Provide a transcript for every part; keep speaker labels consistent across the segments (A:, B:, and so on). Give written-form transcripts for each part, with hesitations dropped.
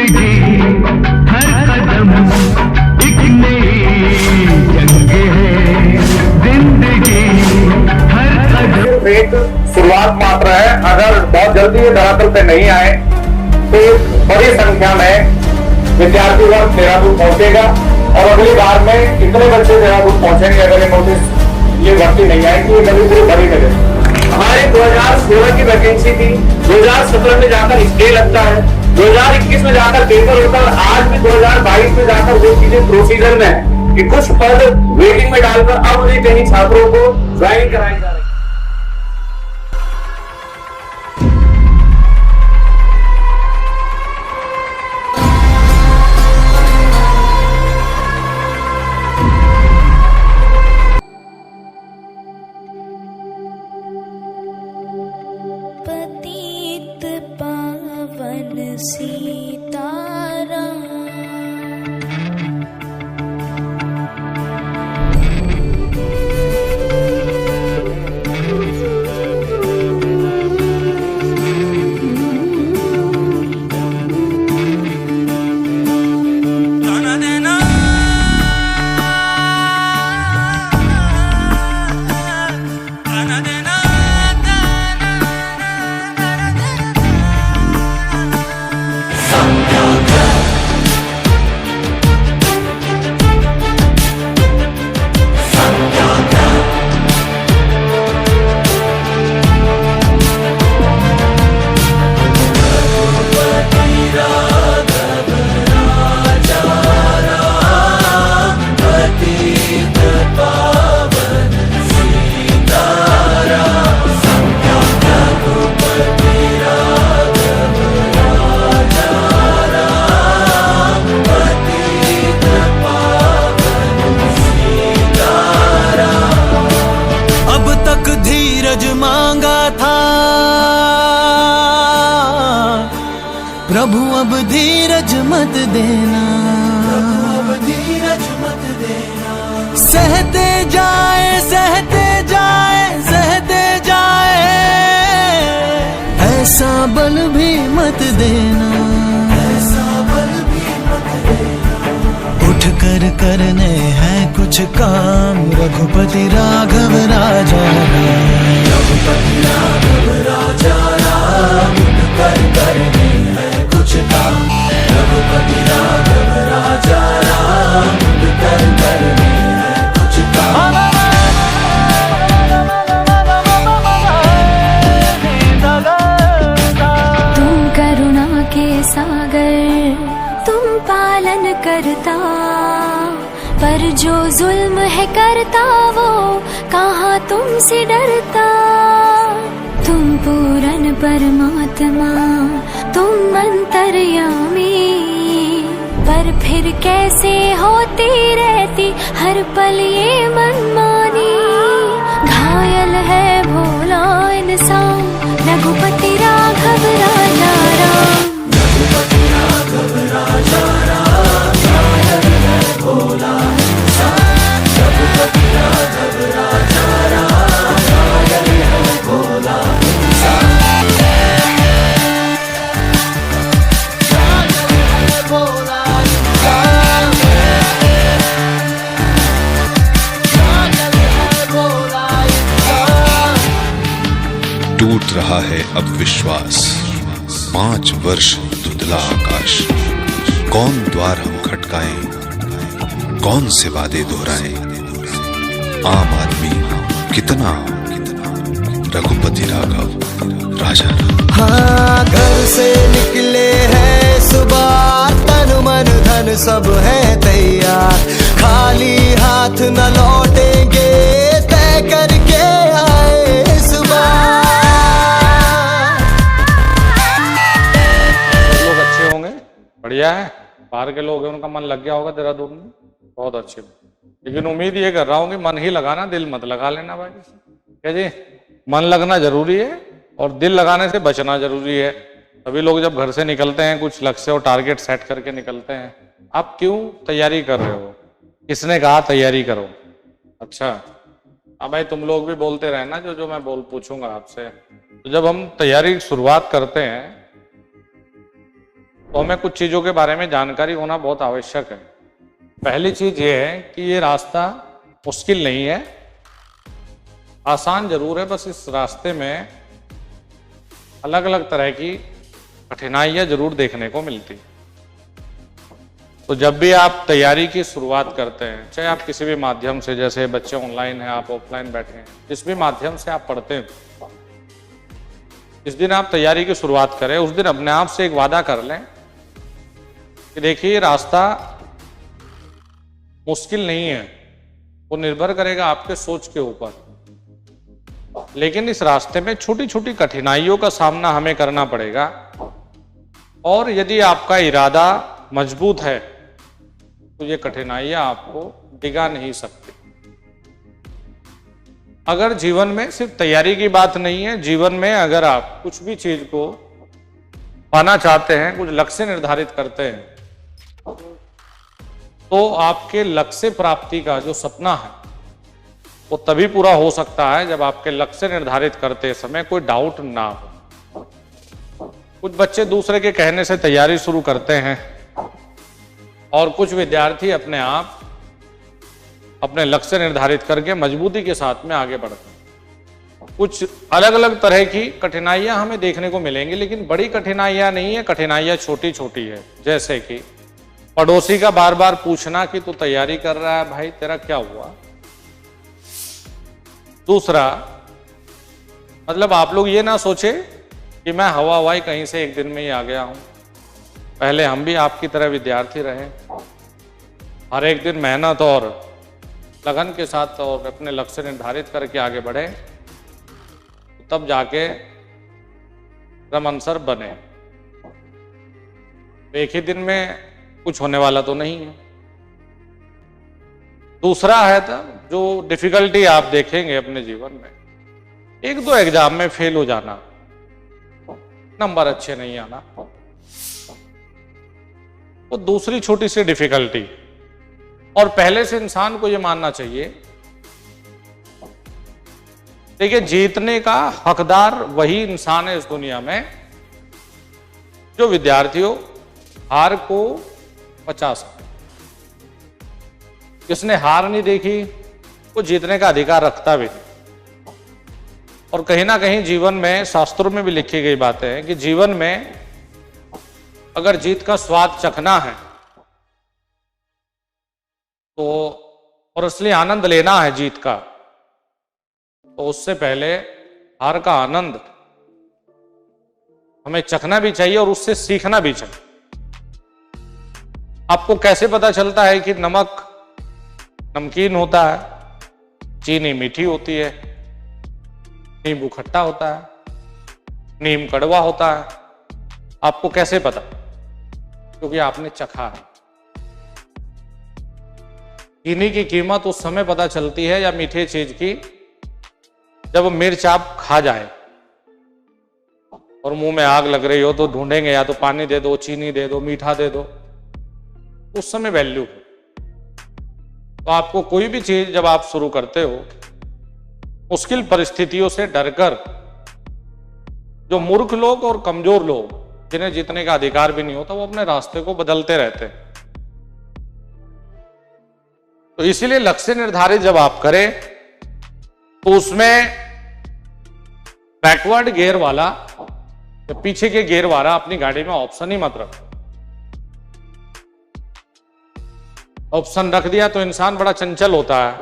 A: जिंदगी हर कदम एक नई जंग है, जिंदगी हर कदम
B: एक शुरुआत मात्र है। अगर बहुत जल्दी ये धरातल पे नहीं आए तो एक बड़ी संख्या में विद्यार्थी वर्ग देहरादून पहुंचेगा और अगली बार में इतने बच्चे देहरादून पहुंचेंगे अगर ये नोटिस ये भर्ती नहीं आएगी, ये नदी पूरी भरी नहीं। हमारी 2016 की वैकेंसी थी, 2017 में जाकर स्टे लगता है, 2021 में जाकर पेपर होता है और आज भी 2022 में जाकर वो चीजें प्रोसीजर में है कि कुछ पद वेटिंग में डालकर अब उन्हें कहीं छात्रों को ज्वाइन कराई जा रही है।
C: पतित पावन सीताराम।
D: मांगा था प्रभु अब धीरज मत देना, अब धीरज मत देना। सहते जाए सहते जाए सहते जाए, ऐसा बल भी मत देना, ऐसा बल भी मत देना। उठ कर करने हैं कुछ काम, रघुपति राघव राजा राम, रघुपति राघव राजा राम। उठ कर करने हैं कुछ काम, रघुपति राघव राजा राम। उठ कर करने हैं कुछ काम।
C: तुम करुणा के सागर, तुम पालन करता, पर जो जुल्म है करता वो कहाँ तुमसे डरता। तुम पूरन परमात्मा, तुम अंतर्यामी, पर फिर कैसे होती रहती हर पल ये मनमानी। घायल है भोला इंसान, रघुपति राघव राजा राम,
D: रघुपति राघव राजा राम। घायल है भोला इंसान, रघुपति राघव राजा राम। घायल है भोला इंसान, घायल है भोला इंसान, घायल है भोला इंसान।
E: टूट रहा है अब विश्वास, 5 वर्ष धुंधला आकाश। कौन द्वार हम खटकाएं, कौन से वादे दोहराएं। आम आदमी कितना, रघुपति राघव राजा राम।
D: हाँ, घर से निकले हैं सुबह, तन मन धन सब है तैयार। खाली हाथ न लौटेंगे, तय करके आए इस बार।
B: लोग अच्छे होंगे, बढ़िया है। बाहर के लोग हैं, उनका मन लग गया होगा देहरादून में, बहुत अच्छे। लेकिन उम्मीद ये कर रहा हूँ कि मन ही लगाना, दिल मत लगा लेना भाई। क्या जी, मन लगना जरूरी है और दिल लगाने से बचना जरूरी है। सभी लोग जब घर से निकलते हैं कुछ लक्ष्य और टारगेट सेट करके निकलते हैं। आप क्यों तैयारी कर रहे हो? किसने कहा तैयारी करो? अच्छा, अब भाई तुम लोग भी बोलते रहे ना जो मैं पूछूंगा आपसे। तो जब हम तैयारी की शुरुआत करते हैं
F: तो हमें कुछ चीज़ों के बारे में जानकारी होना बहुत आवश्यक है। पहली चीज़ ये है कि ये रास्ता मुश्किल नहीं है, आसान जरूर है। बस इस रास्ते में अलग अलग तरह की कठिनाइयाँ जरूर देखने को मिलती हैं। तो जब भी आप तैयारी की शुरुआत करते हैं, चाहे आप किसी भी माध्यम से, जैसे बच्चे ऑनलाइन हैं, आप ऑफलाइन बैठे हैं, जिस भी माध्यम से आप पढ़ते हैं, जिस दिन आप तैयारी की शुरुआत करें उस दिन अपने आप से एक वादा कर लें कि देखिए रास्ता मुश्किल नहीं है, वो निर्भर करेगा आपके सोच के ऊपर, लेकिन इस रास्ते में छोटी छोटी कठिनाइयों का सामना हमें करना पड़ेगा। और यदि आपका इरादा मजबूत है तो ये कठिनाइयां आपको डिगा नहीं सकती। अगर जीवन में सिर्फ तैयारी की बात नहीं है, जीवन में अगर आप कुछ भी चीज को पाना चाहते हैं, कुछ लक्ष्य निर्धारित करते हैं, तो आपके लक्ष्य प्राप्ति का जो सपना है वो तभी पूरा हो सकता है जब आपके लक्ष्य निर्धारित करते समय कोई डाउट ना हो। कुछ बच्चे दूसरे के कहने से तैयारी शुरू करते हैं और कुछ विद्यार्थी अपने आप अपने लक्ष्य निर्धारित करके मजबूती के साथ में आगे बढ़ते हैं। कुछ अलग अलग तरह की कठिनाइयां हमें देखने को मिलेंगी, लेकिन बड़ी कठिनाइयां नहीं है, कठिनाइयां छोटी छोटी है। जैसे कि पड़ोसी का बार बार पूछना कि तू तैयारी कर रहा है भाई, तेरा क्या हुआ। दूसरा, मतलब आप लोग ये ना सोचे कि मैं हवा हवाई कहीं से एक दिन में ही आ गया हूं। पहले हम भी आपकी तरह विद्यार्थी रहे, हर एक दिन मेहनत और लगन के साथ और अपने लक्ष्य निर्धारित करके आगे बढ़े, तब जाके रमनसर बने। एक ही दिन में कुछ होने वाला तो नहीं है। दूसरा है तब जो डिफिकल्टी आप देखेंगे अपने जीवन में, एक दो एग्जाम में फेल हो जाना, नंबर अच्छे नहीं आना, वो दूसरी छोटी सी डिफिकल्टी। और पहले से इंसान को यह मानना चाहिए, देखिए जीतने का हकदार वही इंसान है इस दुनिया में जो विद्यार्थियों हार को पचा सके। जिसने हार नहीं देखी वो जीतने का अधिकार रखता भी नहीं। और कहीं ना कहीं जीवन में, शास्त्रों में भी लिखी गई बातें हैं कि जीवन में अगर जीत का स्वाद चखना है तो, और असली आनंद लेना है जीत का, तो उससे पहले हार का आनंद हमें चखना भी चाहिए और उससे सीखना भी चाहिए। आपको कैसे पता चलता है कि नमक नमकीन होता है, चीनी मीठी होती है, नींबू खट्टा होता है, नीम कड़वा होता है? आपको कैसे पता? क्योंकि आपने चखा है। चीनी की कीमत उस समय पता चलती है या मीठे चीज की जब मिर्च आप खा जाए और मुंह में आग लग रही हो तो ढूंढेंगे या तो पानी दे दो, चीनी दे दो, मीठा दे दो, उस समय वैल्यू है। तो आपको कोई भी चीज जब आप शुरू करते हो, मुश्किल परिस्थितियों से डरकर, जो मूर्ख लोग और कमजोर लोग जिन्हें जीतने का अधिकार भी नहीं होता, वो अपने रास्ते को बदलते रहते हैं। तो इसीलिए लक्ष्य निर्धारित जब आप करें तो उसमें बैकवर्ड गियर वाला या पीछे के गियर वाला अपनी गाड़ी में ऑप्शन ही मत रखो। ऑप्शन रख दिया तो इंसान बड़ा चंचल होता है।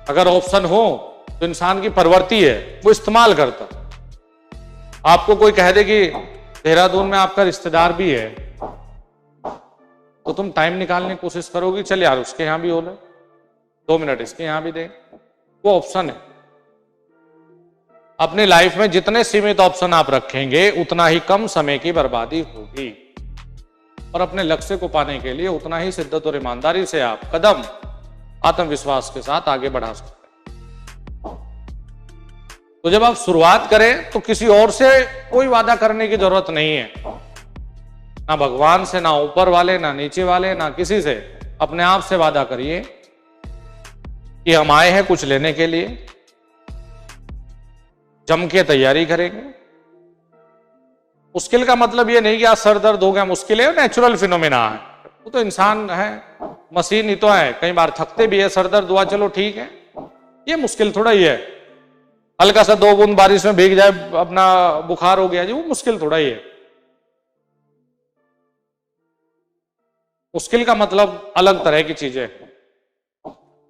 F: अगर ऑप्शन हो तो इंसान की प्रवृत्ति है वो इस्तेमाल करता। आपको कोई कह दे कि देहरादून में आपका रिश्तेदार भी है, तो तुम टाइम निकालने की कोशिश करोगी, चल यार उसके यहां भी हो ले, 2 मिनट इसके यहां भी दे। वो ऑप्शन है। अपनी लाइफ में जितने सीमित ऑप्शन आप रखेंगे उतना ही कम समय की बर्बादी होगी, और अपने लक्ष्य को पाने के लिए उतना ही शिद्दत और ईमानदारी से आप कदम आत्मविश्वास के साथ आगे बढ़ा सकते हैं। तो जब आप शुरुआत करें तो किसी और से कोई वादा करने की जरूरत नहीं है, ना भगवान से, ना ऊपर वाले, ना नीचे वाले, ना किसी से। अपने आप से वादा करिए कि हम आए हैं कुछ लेने के लिए, जम के तैयारी करेंगे, मुश्किल का मतलब ये नहीं कि आज सर दर्द हो गया मुश्किल है, नेचुरल फिनोमेना है, वो तो इंसान है, मशीन ही तो है, कई बार थकते भी है, सर दर्द हुआ चलो ठीक है, ये मुश्किल थोड़ा ही है। हल्का सा 2 बूंद बारिश में भीग जाए अपना बुखार हो गया जी, वो मुश्किल थोड़ा ही है। मुश्किल का मतलब अलग तरह की चीजें।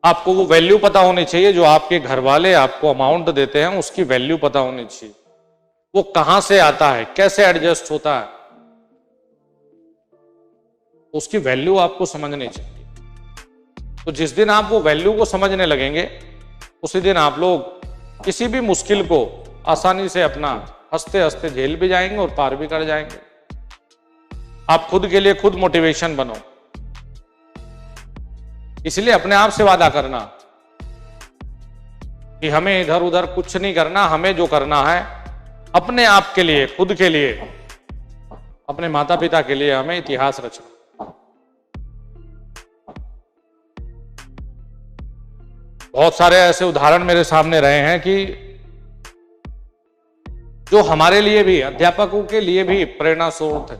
F: आपको वो वैल्यू पता होनी चाहिए, जो आपके घर वाले आपको अमाउंट देते हैं उसकी वैल्यू पता होनी चाहिए, वो कहां से आता है, कैसे एडजस्ट होता है, उसकी वैल्यू आपको समझनी चाहिए। तो जिस दिन आप वो वैल्यू को समझने लगेंगे उसी दिन आप लोग किसी भी मुश्किल को आसानी से अपना हंसते हंसते झेल भी जाएंगे और पार भी कर जाएंगे। आप खुद के लिए खुद मोटिवेशन बनो, इसलिए अपने आप से वादा करना कि हमें इधर उधर कुछ नहीं करना, हमें जो करना है अपने आप के लिए, खुद के लिए, अपने माता पिता के लिए हमें इतिहास रचना। बहुत सारे ऐसे उदाहरण मेरे सामने रहे हैं कि जो हमारे लिए भी, अध्यापकों के लिए भी प्रेरणा स्रोत है,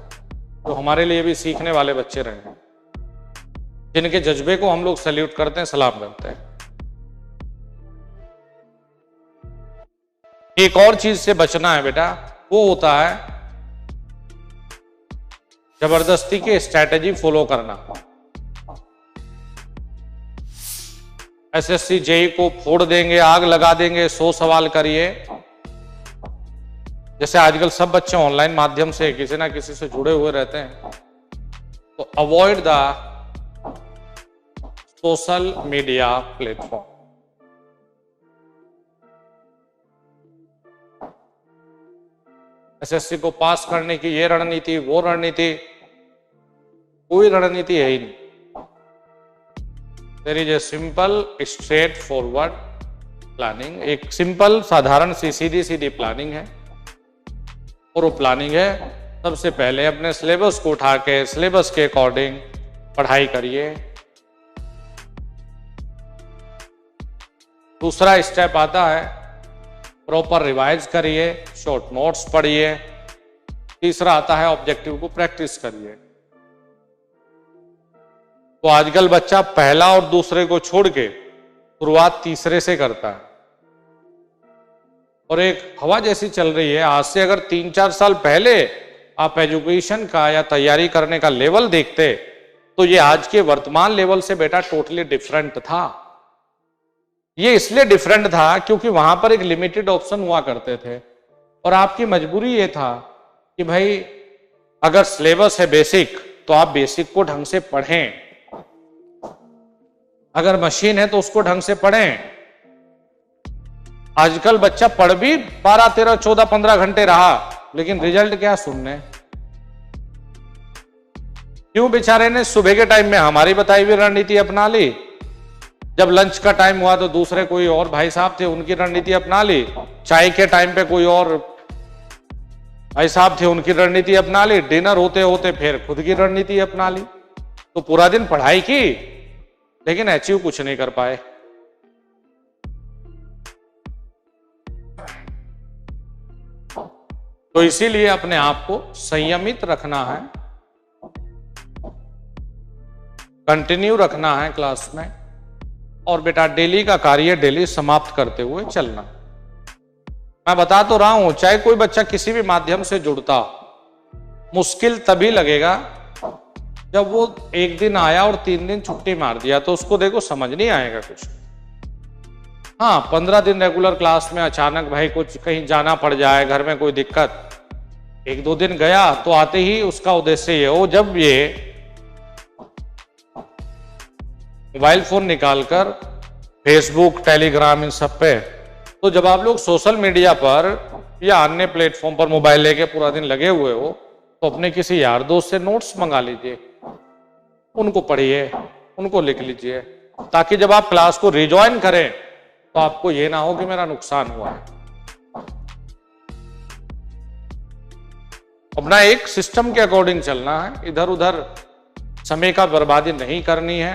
F: जो हमारे लिए भी सीखने वाले बच्चे रहे हैं, जिनके जज्बे को हम लोग सैल्यूट करते हैं, सलाम करते हैं। एक और चीज से बचना है बेटा, वो होता है जबरदस्ती के स्ट्रैटेजी फॉलो करना। एसएससी जेई को फोड़ देंगे, आग लगा देंगे, 100 सवाल करिए। जैसे आजकल सब बच्चे ऑनलाइन माध्यम से किसी ना किसी से जुड़े हुए रहते हैं, तो avoid the social media platform. SSC को पास करने की ये रणनीति, वो रणनीति, कोई रणनीति है ही नहीं। There is a simple straightforward planning, एक सिंपल साधारण सी सीधी सीधी प्लानिंग है, और वो प्लानिंग है सबसे पहले अपने सिलेबस को उठा के सिलेबस के अकॉर्डिंग पढ़ाई करिए। दूसरा स्टेप आता है प्रॉपर रिवाइज करिए, शॉर्ट नोट्स पढ़िए। तीसरा आता है ऑब्जेक्टिव को प्रैक्टिस करिए। तो आजकल बच्चा पहला और दूसरे को छोड़ के शुरुआत तीसरे से करता है, और एक हवा जैसी चल रही है। आज से अगर 3-4 साल पहले आप एजुकेशन का या तैयारी करने का लेवल देखते तो ये आज के वर्तमान लेवल से बेटा टोटली डिफरेंट था। ये इसलिए डिफरेंट था क्योंकि वहां पर एक लिमिटेड ऑप्शन हुआ करते थे, और आपकी मजबूरी ये था कि भाई अगर सिलेबस है बेसिक तो आप बेसिक को ढंग से पढ़ें, अगर मशीन है तो उसको ढंग से पढ़ें। आजकल बच्चा पढ़ भी 12, 13, 14, 15 घंटे रहा, लेकिन रिजल्ट क्या सुनने। क्यों बेचारे ने सुबह के टाइम में हमारी बताई हुई रणनीति अपना ली, जब लंच का टाइम हुआ तो दूसरे कोई और भाई साहब थे उनकी रणनीति अपना ली, चाय के टाइम पे कोई और भाई साहब थे उनकी रणनीति अपना ली, डिनर होते होते फिर खुद की रणनीति अपना ली। तो पूरा दिन पढ़ाई की लेकिन अचीव कुछ नहीं कर पाए। तो इसीलिए अपने आप को संयमित रखना है, कंटिन्यू रखना है क्लास में, और बेटा डेली का कार्य डेली समाप्त करते हुए चलना। मैं बता तो रहा हूं, चाहे कोई बच्चा किसी भी माध्यम से जुड़ता, मुश्किल तभी लगेगा जब वो एक दिन आया और 3 दिन छुट्टी मार दिया, तो उसको देखो समझ नहीं आएगा कुछ। हाँ, 15 दिन रेगुलर क्लास में अचानक भाई कुछ कहीं जाना पड़ जाए, घर में कोई दिक्कत, 1-2 दिन गया तो आते ही उसका उद्देश्य ये हो, जब ये मोबाइल फोन निकालकर फेसबुक, टेलीग्राम, इन सब पे, तो जब आप लोग सोशल मीडिया पर या अन्य प्लेटफॉर्म पर मोबाइल लेके पूरा दिन लगे हुए हो, तो अपने किसी यार दोस्त से नोट्स मंगा लीजिए, उनको पढ़िए, उनको लिख लीजिए, ताकि जब आप क्लास को रिज्वाइन करें तो आपको ये ना हो कि मेरा नुकसान हुआ है। अपना एक सिस्टम के अकॉर्डिंग चलना है, इधर उधर समय का बर्बादी नहीं करनी है।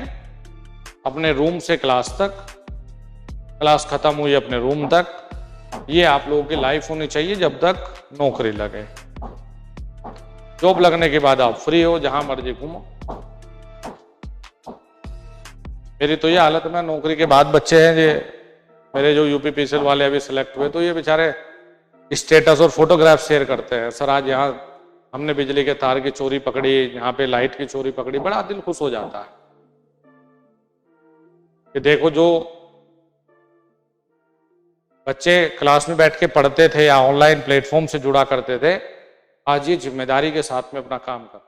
F: अपने रूम से क्लास तक, क्लास खत्म हुई अपने रूम तक, ये आप लोगों की लाइफ होनी चाहिए जब तक नौकरी लगे। जॉब लगने के बाद आप फ्री हो, जहां मर्जी घूमो। मेरी तो ये हालत में, नौकरी के बाद बच्चे हैं जो मेरे जो यूपीपीसीएल वाले अभी सिलेक्ट हुए, तो ये बेचारे स्टेटस और फोटोग्राफ शेयर करते हैं, सर आज यहाँ हमने बिजली के तार की चोरी पकड़ी, यहाँ पे लाइट की चोरी पकड़ी। बड़ा दिल खुश हो जाता है कि देखो जो बच्चे क्लास में बैठ के पढ़ते थे या ऑनलाइन प्लेटफॉर्म से जुड़ा करते थे, आज ये जिम्मेदारी के साथ में अपना काम कर